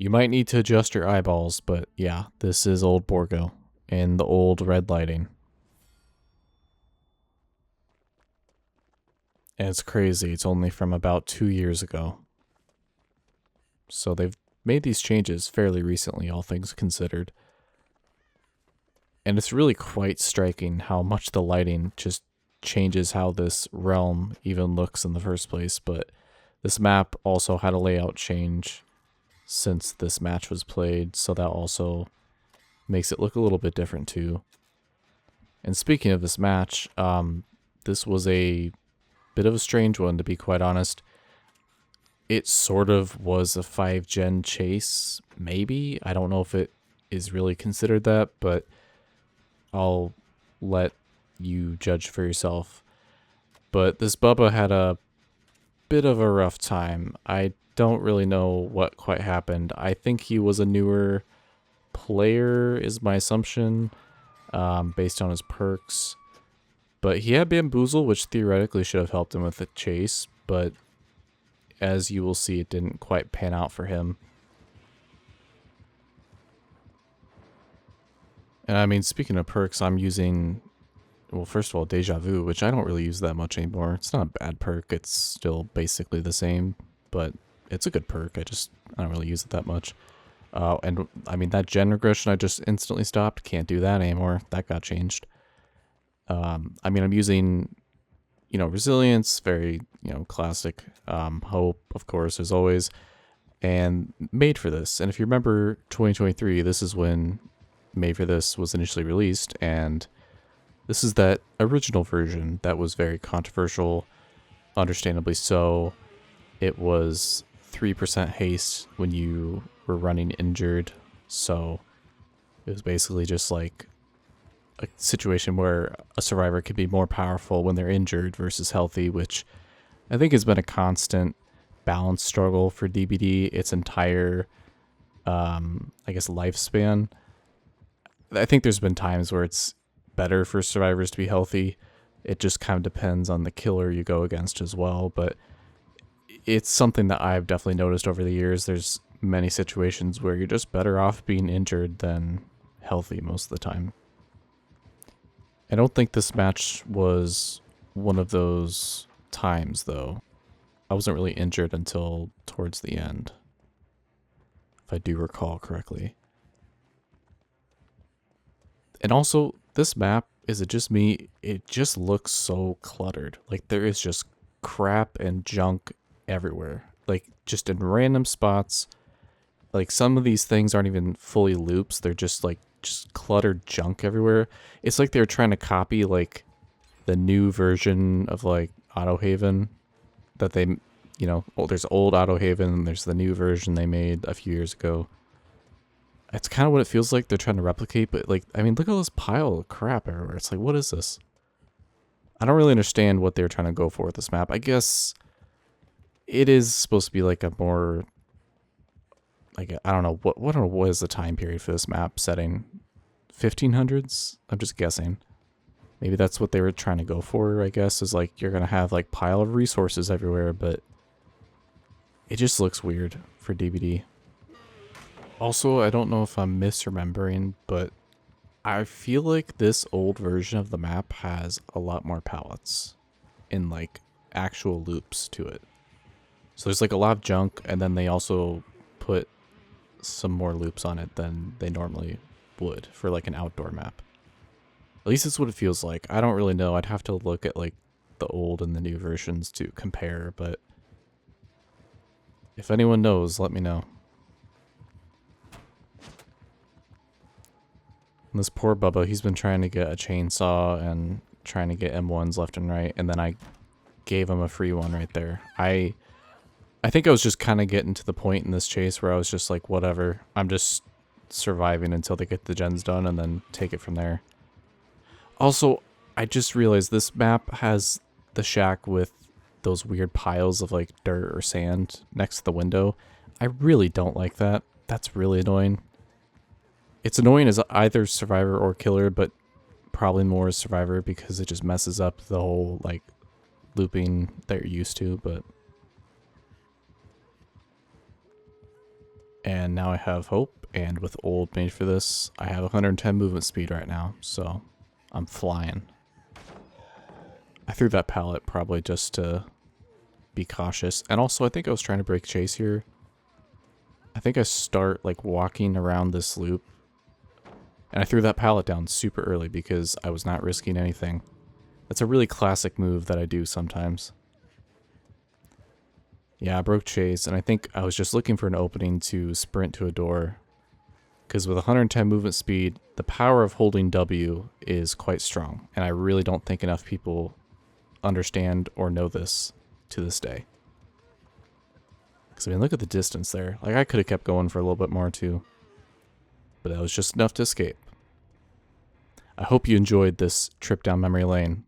You might need to adjust your eyeballs, but yeah, this is old Borgo and the old red lighting. And it's crazy, it's only from about 2 years ago. So they've made these changes fairly recently, all things considered. And it's really quite striking how much the lighting just changes how this realm even looks in the first place. But this map also had a layout change since this match was played, so that also makes it look a little bit different too. And speaking of this match, this was a bit of a strange one, to be quite honest. It sort of was a 5-gen chase, maybe. I don't know if it is really considered that, but I'll let you judge for yourself. But this Bubba had a bit of a rough time. I don't really know what quite happened. I think he was a newer player, is my assumption, based on his perks. But he had Bamboozle, which theoretically should have helped him with the chase, but as you will see, it didn't quite pan out for him. And I mean, speaking of perks, I'm using, well, first of all, Deja Vu, which I don't really use that much anymore. It's not a bad perk. It's still basically the same, but it's a good perk. I don't really use it that much. And I mean, that gen regression I just instantly stopped. Can't do that anymore. That got changed. I mean, I'm using, resilience, very, classic. Hope, of course, as always, and made for this. And if you remember 2023, this is when Made for This was initially released, and this is that original version that was very controversial, understandably so. It was 3% haste when you were running injured, so it was basically just like a situation where a survivor could be more powerful when they're injured versus healthy, which I think has been a constant balance struggle for DBD its entire, lifespan. I think there's been times where it's better for survivors to be healthy. It just kind of depends on the killer you go against as well, but it's something that I've definitely noticed over the years. There's many situations where you're just better off being injured than healthy most of the time. I don't think this match was one of those times, though. I wasn't really injured until towards the end, if I do recall correctly. And also, this map, is it just me? It just looks so cluttered. Like, there is just crap and junk everywhere. Like, just in random spots. Like, some of these things aren't even fully loops. They're just, just cluttered junk everywhere. It's like they're trying to copy, the new version of, Auto Haven that they, there's old Auto Haven and there's the new version they made a few years ago. It's kind of what it feels like they're trying to replicate, but look at all this pile of crap everywhere. It's like, what is this? I don't really understand what they're trying to go for with this map. I guess it is supposed to be a more, I don't know, what is the time period for this map setting? 1500s? I'm just guessing. Maybe that's what they were trying to go for, I guess, is you're going to have pile of resources everywhere, but it just looks weird for DBD. Also, I don't know if I'm misremembering, but I feel like this old version of the map has a lot more pallets in actual loops to it. So there's a lot of junk, and then they also put some more loops on it than they normally would for an outdoor map. At least that's what it feels like. I don't really know. I'd have to look at the old and the new versions to compare, but if anyone knows, let me know. And this poor Bubba, he's been trying to get a chainsaw and trying to get M1s left and right, and then I gave him a free one right there. I think I was just kind of getting to the point in this chase where I was just like, whatever, I'm just surviving until they get the gens done and then take it from there. Also, I just realized this map has the shack with those weird piles of dirt or sand next to the window. I really don't like that. That's really annoying. It's annoying as either survivor or killer, but probably more as survivor because it just messes up the whole looping that you're used to, but And now I have hope, and with old made for this, I have 110 movement speed right now, so I'm flying. I threw that pallet probably just to be cautious, and also I think I was trying to break chase here. I think I start like walking around this loop, and I threw that pallet down super early because I was not risking anything. That's a really classic move that I do sometimes. Yeah, I broke chase, and I think I was just looking for an opening to sprint to a door. Because with 110 movement speed, the power of holding W is quite strong, and I really don't think enough people understand or know this to this day. Because, I mean, look at the distance there. Like, I could have kept going for a little bit more, too. But that was just enough to escape. I hope you enjoyed this trip down memory lane.